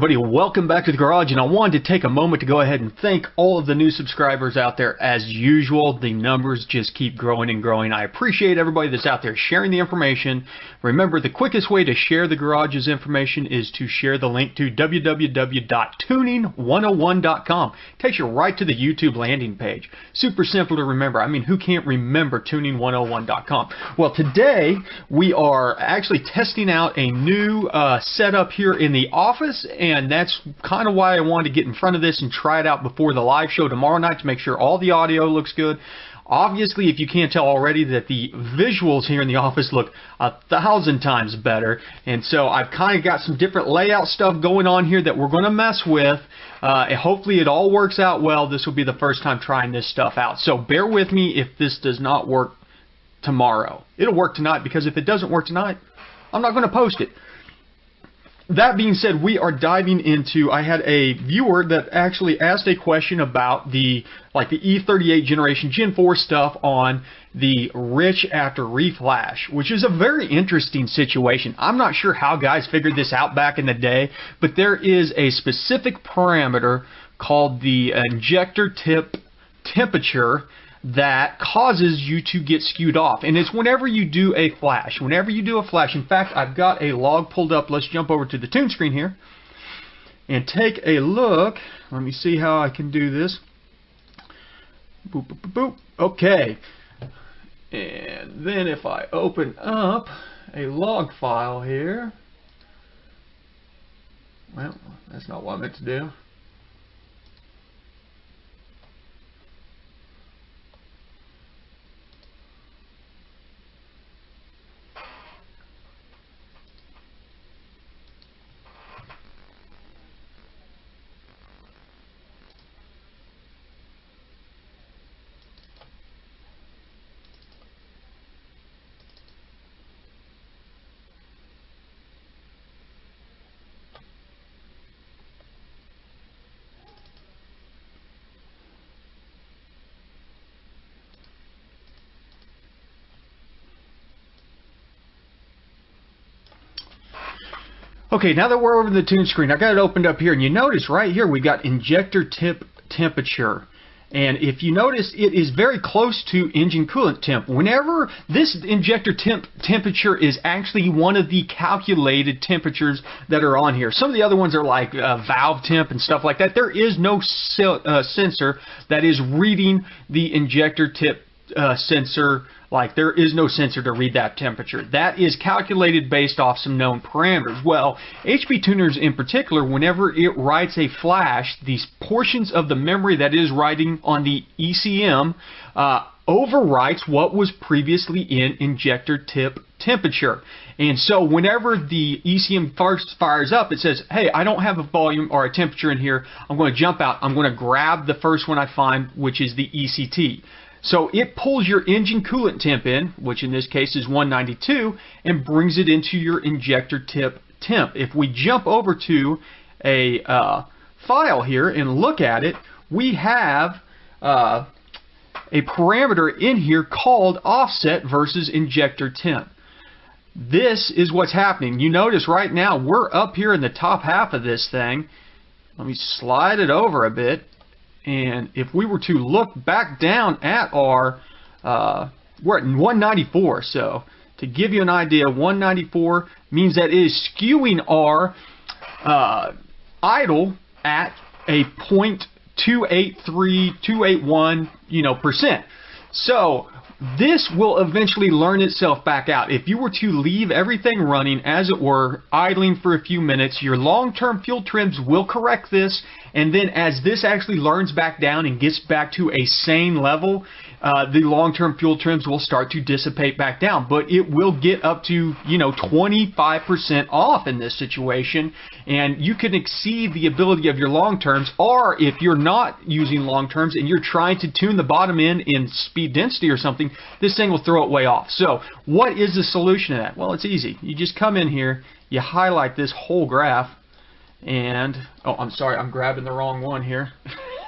everybody, welcome back to the garage, and I wanted to take a moment to go ahead and thank all of the new subscribers out there. As usual, the numbers just keep growing and growing. I appreciate everybody that's out there sharing the information. Remember, the quickest way to share the garage's information is to share the link to www.tuning101.com. Takes you right to the YouTube landing page. Super simple to remember. I mean, who can't remember tuning101.com? Well, today we are actually testing out a new setup here in the office, and that's kind of why I wanted to get in front of this and try it out before the live show tomorrow night to make sure all the audio looks good. Obviously, if you can't tell already, that the visuals here in the office look 1,000 times better, and so I've kind of got some different layout stuff going on here that we're going to mess with. And hopefully it all works out well. This will be the first time trying this stuff out, so bear with me if this does not work tomorrow. It'll work tonight, because if it doesn't work tonight, I'm not going to post it. That being said, we are diving into, I had a viewer that actually asked a question about the E38 generation Gen 4 stuff on the Rich after Reflash, which is a very interesting situation. I'm not sure how guys figured this out back in the day, but there is a specific parameter called the injector tip temperature that causes you to get skewed off, and it's whenever you do a flash. Whenever you do a flash, in fact, I've got a log pulled up. Let's jump over to the tune screen here and take a look. Let me see how I can do this. Boop, boop, boop, boop. Okay, and then if I open up a log file here, well, that's not what I meant to do. Okay, now that we're over the tune screen, I got it opened up here, and you notice right here we got injector tip temperature. And if you notice, it is very close to engine coolant temp. Whenever this injector temperature is actually one of the calculated temperatures that are on here. Some of the other ones are like valve temp and stuff like that. There is no sensor that is reading the injector tip sensor. Like, there is no sensor to read that temperature. That is calculated based off some known parameters. Well, HP tuners in particular, whenever it writes a flash, these portions of the memory that is writing on the ECM overwrites what was previously in injector tip temperature. And so whenever the ECM first fires up, it says, hey, I don't have a volume or a temperature in here. I'm going to jump out. I'm going to grab the first one I find, which is the ECT. So it pulls your engine coolant temp in, which in this case is 192, and brings it into your injector tip temp. If we jump over to a file here and look at it, we have a parameter in here called offset versus injector temp. This is what's happening. You notice right now we're up here in the top half of this thing. Let me slide it over a bit. And if we were to look back down at our, we're at 194. So to give you an idea, 194 means that it is skewing our idle at a 0.283, percent. So this will eventually learn itself back out. If you were to leave everything running, as it were, idling for a few minutes, your long-term fuel trims will correct this, and then as this actually learns back down and gets back to a sane level, the long-term fuel trims will start to dissipate back down. But it will get up to, 25% off in this situation, and you can exceed the ability of your long-terms. Or if you're not using long-terms and you're trying to tune the bottom end in speed density or something, this thing will throw it way off. So what is the solution to that? Well, it's easy. You just come in here, you highlight this whole graph, and, oh, I'm sorry, I'm grabbing the wrong one here.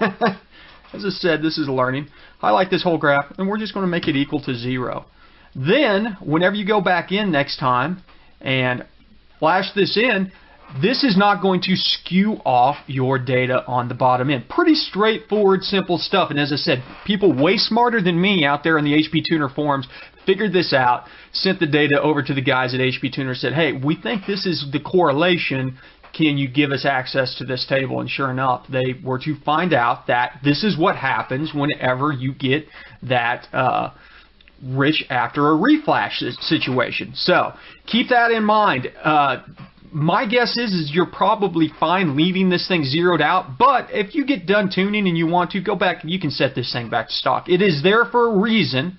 As I said, this is learning. Highlight this whole graph, and we're just going to make it equal to 0. Then, whenever you go back in next time and flash this in, this is not going to skew off your data on the bottom end. Pretty straightforward, simple stuff. And as I said, people way smarter than me out there in the HP Tuner forums figured this out, sent the data over to the guys at HP Tuner, said, hey, we think this is the correlation. Can you give us access to this table? And sure enough, they were to find out that this is what happens whenever you get that rich after a reflash situation. So keep that in mind. My guess is you're probably fine leaving this thing zeroed out, but if you get done tuning and you want to, go back and you can set this thing back to stock. It is there for a reason,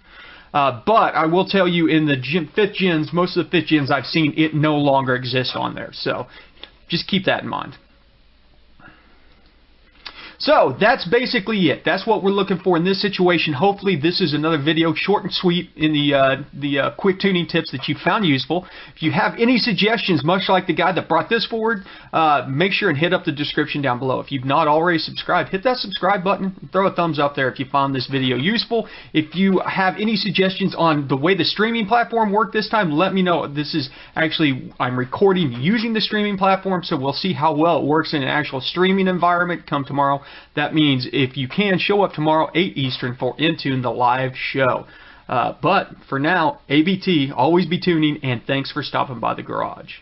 but I will tell you, in the 5th gens, most of the 5th gens I've seen, it no longer exists on there. So just keep that in mind. So that's basically it. That's what we're looking for in this situation. Hopefully this is another video, short and sweet, in the quick tuning tips that you found useful. If you have any suggestions, much like the guy that brought this forward, make sure and hit up the description down below. If you've not already subscribed, hit that subscribe button. Throw a thumbs up there if you found this video useful. If you have any suggestions on the way the streaming platform worked this time, let me know. This is actually, I'm recording using the streaming platform, so we'll see how well it works in an actual streaming environment come tomorrow. That means if you can, show up tomorrow 8 Eastern for Intune, the live show. But for now, ABT, always be tuning, and thanks for stopping by the garage.